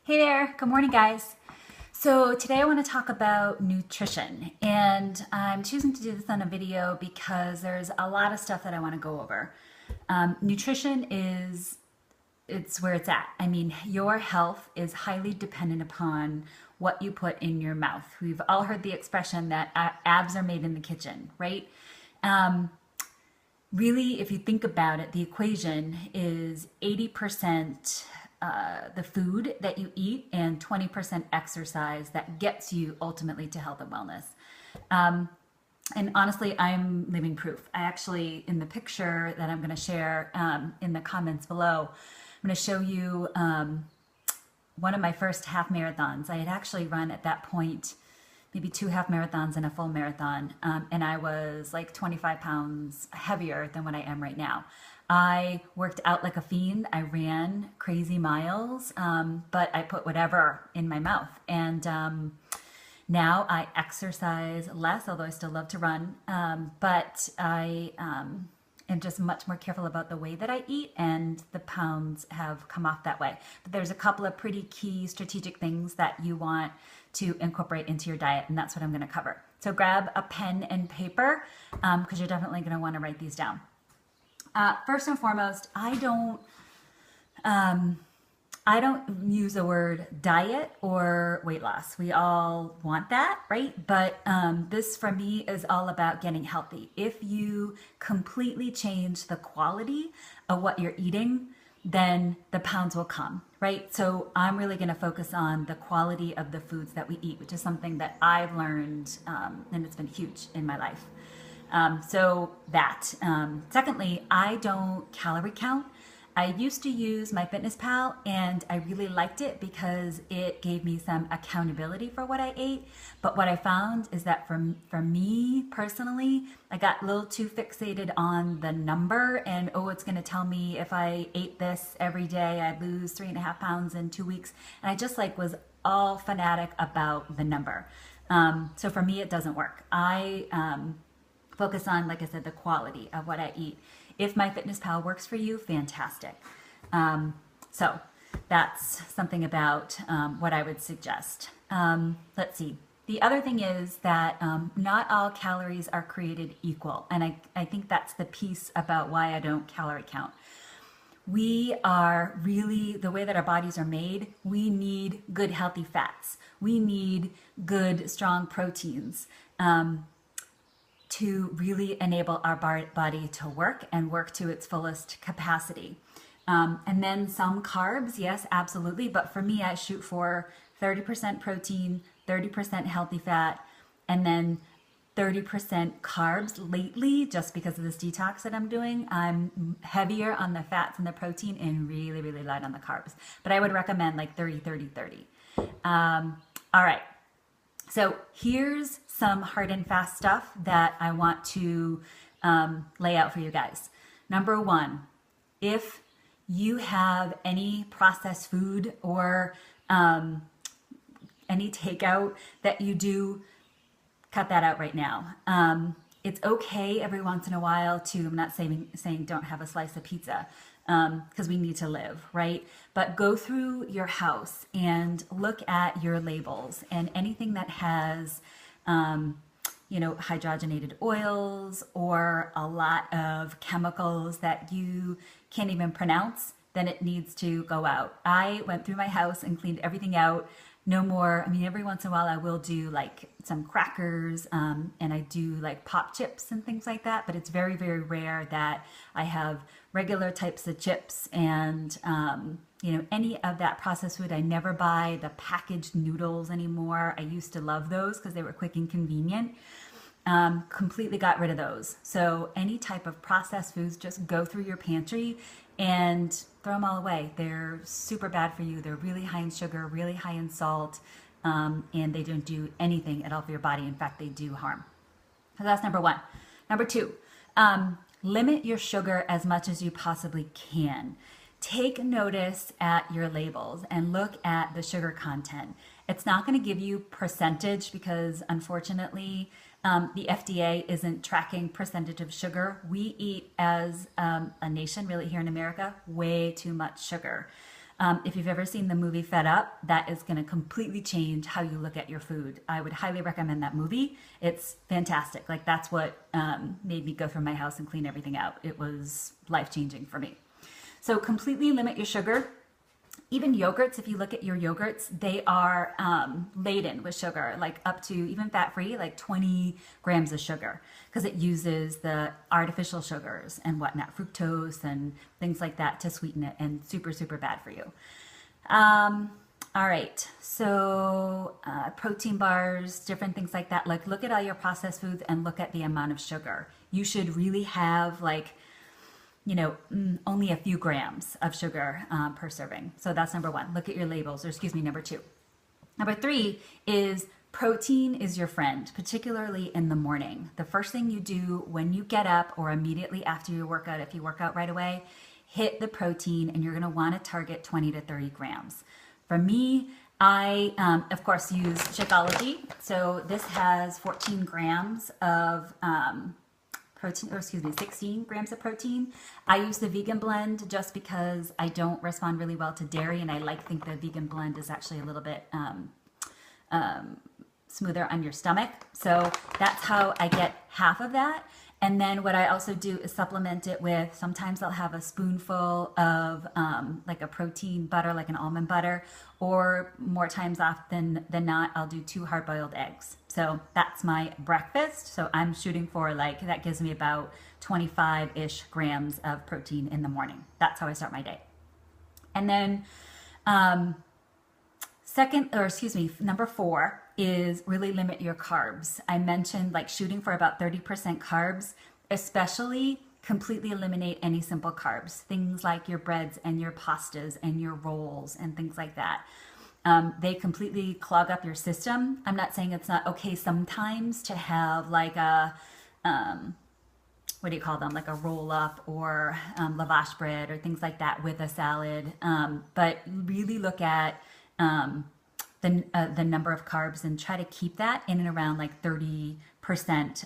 Hey there, good morning guys. So today I want to talk about nutrition, and I'm choosing to do this on a video because there's a lot of stuff that I want to go over. Nutrition it's where it's at. I mean, your health is highly dependent upon what you put in your mouth. We've all heard the expression that abs are made in the kitchen, right? Really, if you think about it, the equation is 80% the food that you eat and 20% exercise that gets you ultimately to health and wellness. And honestly, I'm living proof. I actually, in the picture that I'm going to share in the comments below, I'm going to show you one of my first half marathons. I had actually run at that point maybe 2 half marathons and a full marathon, and I was like 25 pounds heavier than what I am right now. I worked out like a fiend. I ran crazy miles, but I put whatever in my mouth. And now I exercise less, although I still love to run, but I am just much more careful about the way that I eat, and the pounds have come off that way. But there's a couple of pretty key strategic things that you want to incorporate into your diet, and that's what I'm going to cover. So grab a pen and paper because you're definitely going to want to write these down. First and foremost, I don't use the word diet or weight loss. We all want that, right? But this for me is all about getting healthy. If you completely change the quality of what you're eating, then the pounds will come, right? So I'm really going to focus on the quality of the foods that we eat, which is something that I've learned, and it's been huge in my life. Secondly, I don't calorie count. I used to use MyFitnessPal, and I really liked it because it gave me some accountability for what I ate. But what I found is that for me personally, I got a little too fixated on the number and, oh, it's going to tell me if I ate this every day, I'd lose 3.5 pounds in 2 weeks. And I just was all fanatic about the number. So for me, it doesn't work. I focus on, like I said, the quality of what I eat. If MyFitnessPal works for you, fantastic. So that's something about what I would suggest. Let's see. The other thing is that not all calories are created equal. And I think that's the piece about why I don't calorie count. We are really, the way that our bodies are made, we need good, healthy fats. We need good, strong proteins. To really enable our body to work and work to its fullest capacity. And then some carbs, yes, absolutely. But for me, I shoot for 30% protein, 30% healthy fat, and then 30% carbs. Lately, just because of this detox that I'm doing, I'm heavier on the fats and the protein and really, really light on the carbs. But I would recommend like 30, 30, 30. All right. So here's some hard and fast stuff that I want to lay out for you guys. Number one, if you have any processed food or any takeout that you do, cut that out right now. It's okay every once in a while to, I'm not saying don't have a slice of pizza, because we need to live, right? But go through your house and look at your labels, and anything that has, hydrogenated oils or a lot of chemicals that you can't even pronounce, then it needs to go out. I went through my house and cleaned everything out. No more. I mean, every once in a while I will do like some crackers, and I do like pop chips and things like that, but it's very, very rare that I have regular types of chips and, any of that processed food. I never buy the packaged noodles anymore. I used to love those because they were quick and convenient. Completely got rid of those. So any type of processed foods, just go through your pantry and throw them all away. They're super bad for you. They're really high in sugar, really high in salt, and they don't do anything at all for your body. In fact, they do harm. So that's number one. Number two, limit your sugar as much as you possibly can. Take notice at your labels and look at the sugar content. It's not going to give you percentage because, unfortunately, the FDA isn't tracking percentage of sugar. We eat as a nation, really here in America, way too much sugar. If you've ever seen the movie Fed Up, that is going to completely change how you look at your food. I would highly recommend that movie. It's fantastic. Like that's what made me go through my house and clean everything out. It was life-changing for me. So completely limit your sugar. Even yogurts, if you look at your yogurts, they are laden with sugar, like up to even fat-free, like 20 grams of sugar, because it uses the artificial sugars and whatnot, fructose and things like that to sweeten it, and super, super bad for you. All right, so protein bars, different things like that. Like look at all your processed foods and look at the amount of sugar. You should really have like, you know, only a few grams of sugar per serving. So that's number one. Look at your labels, or excuse me, number two. Number three is protein is your friend, particularly in the morning. The first thing you do when you get up or immediately after your workout, if you work out right away, hit the protein, and you're going to want to target 20 to 30 grams. For me, I, of course, use Shakeology. So this has 14 grams of protein, or excuse me, 16 grams of protein. I use the vegan blend just because I don't respond really well to dairy, and I think the vegan blend is actually a little bit smoother on your stomach. So that's how I get half of that. And then what I also do is supplement it with, sometimes I'll have a spoonful of like a protein butter, like an almond butter, or more times often than not, I'll do 2 hard-boiled eggs. So that's my breakfast. So I'm shooting for like, that gives me about 25-ish grams of protein in the morning. That's how I start my day. And then number 4 is really limit your carbs. I mentioned like shooting for about 30% carbs, especially completely eliminate any simple carbs, things like your breads and your pastas and your rolls and things like that. They completely clog up your system. I'm not saying it's not okay sometimes to have like a, what do you call them? Like a roll up or lavash bread or things like that with a salad. But really look at the number of carbs and try to keep that in and around like 30%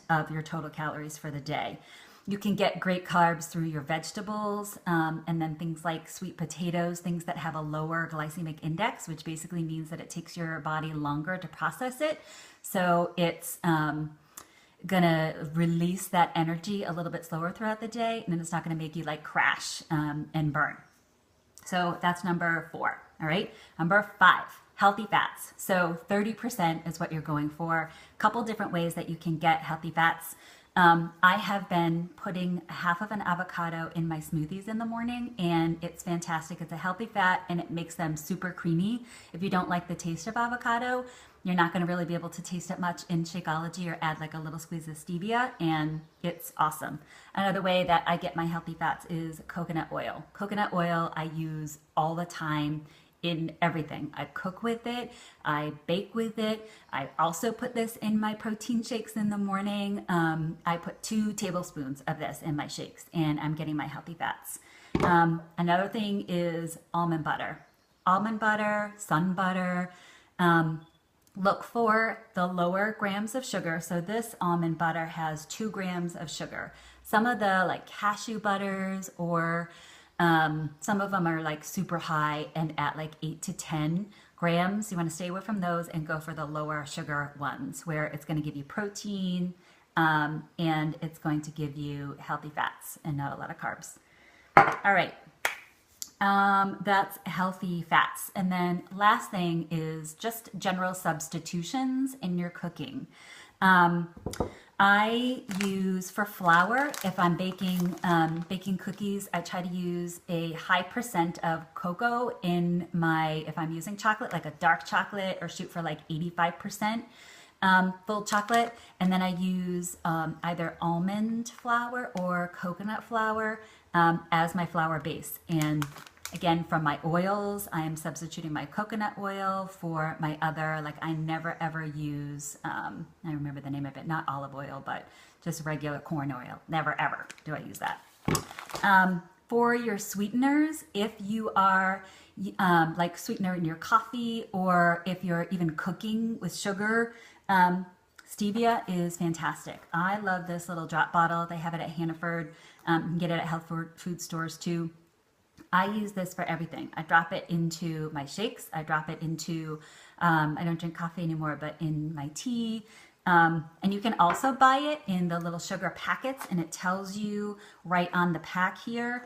of your total calories for the day. You can get great carbs through your vegetables, and then things like sweet potatoes, things that have a lower glycemic index, which basically means that it takes your body longer to process it. So it's gonna release that energy a little bit slower throughout the day, and then it's not gonna make you like crash and burn. So that's number 4, all right? Number 5, healthy fats. So 30% is what you're going for. A couple different ways that you can get healthy fats. I have been putting half of an avocado in my smoothies in the morning, and it's fantastic. It's a healthy fat, and it makes them super creamy. If you don't like the taste of avocado, you're not going to really be able to taste it much in Shakeology, or add like a little squeeze of stevia, and it's awesome. Another way that I get my healthy fats is coconut oil. Coconut oil I use all the time in everything. I cook with it, I bake with it. I also put this in my protein shakes in the morning. I put 2 tablespoons of this in my shakes, and I'm getting my healthy fats. Another thing is almond butter. Almond butter, sun butter. Look for the lower grams of sugar. So this almond butter has 2 grams of sugar. Some of the like cashew butters, or some of them are like super high and at like 8 to 10 grams. You want to stay away from those and go for the lower sugar ones, where it's going to give you protein and it's going to give you healthy fats and not a lot of carbs. All right. That's healthy fats. And then last thing is just general substitutions in your cooking. I use for flour, if I'm baking cookies, I try to use a high percent of cocoa in my, if I'm using chocolate, like a dark chocolate, or shoot for like 85% full chocolate. And then I use either almond flour or coconut flour as my flour base. And again, from my oils, I am substituting my coconut oil for my other, like I never ever use, I remember the name of it, not olive oil, but just regular corn oil. Never ever do I use that. For your sweeteners, if you are like sweetener in your coffee, or if you're even cooking with sugar, stevia is fantastic. I love this little drop bottle. They have it at Hannaford. You can get it at health food stores too. I use this for everything. I drop it into my shakes. I drop it into, I don't drink coffee anymore, but in my tea. And you can also buy it in the little sugar packets, and it tells you right on the pack here.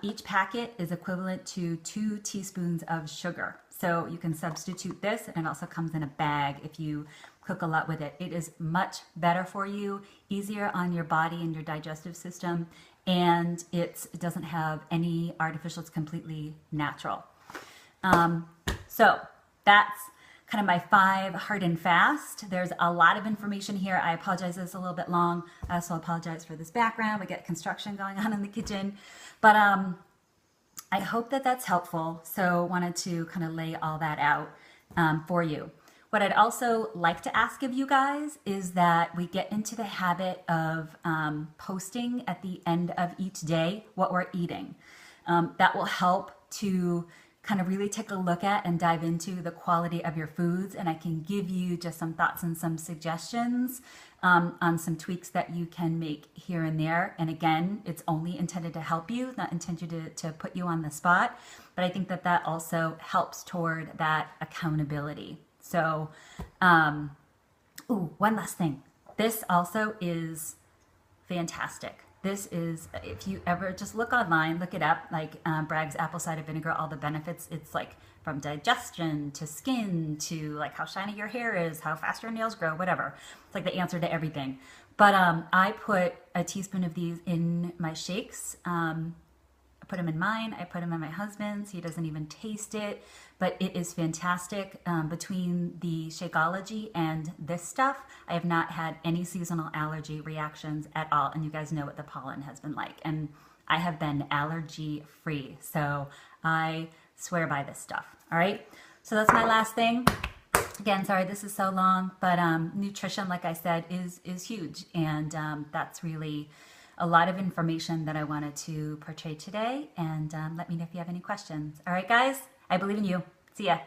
Each packet is equivalent to 2 teaspoons of sugar. So you can substitute this, and it also comes in a bag if you cook a lot with it. It is much better for you, easier on your body and your digestive system, and it doesn't have any artificial, it's completely natural. So that's kind of my 5 hard and fast. There's a lot of information here. I apologize, it's a little bit long. I also apologize for this background. We get construction going on in the kitchen. But I hope that that's helpful. So wanted to kind of lay all that out for you. What I'd also like to ask of you guys is that we get into the habit of posting at the end of each day what we're eating. That will help to kind of really take a look at and dive into the quality of your foods. And I can give you just some thoughts and some suggestions on some tweaks that you can make here and there. And again, it's only intended to help you, not intended to put you on the spot. But I think that that also helps toward that accountability. So, one last thing. This also is fantastic. This is, if you ever just look online, look it up, like Bragg's apple cider vinegar, all the benefits. It's like from digestion to skin to like how shiny your hair is, how fast your nails grow, whatever. It's like the answer to everything. But I put a teaspoon of these in my shakes. I put them in mine. I put them in my husband's. He doesn't even taste it, but it is fantastic. Between the Shakeology and this stuff, I have not had any seasonal allergy reactions at all. And you guys know what the pollen has been like. And I have been allergy free. So I swear by this stuff. All right. So that's my last thing. Again, sorry, this is so long, but nutrition, like I said, is huge. And that's really a lot of information that I wanted to portray today. And let me know if you have any questions. All right, guys, I believe in you. See ya.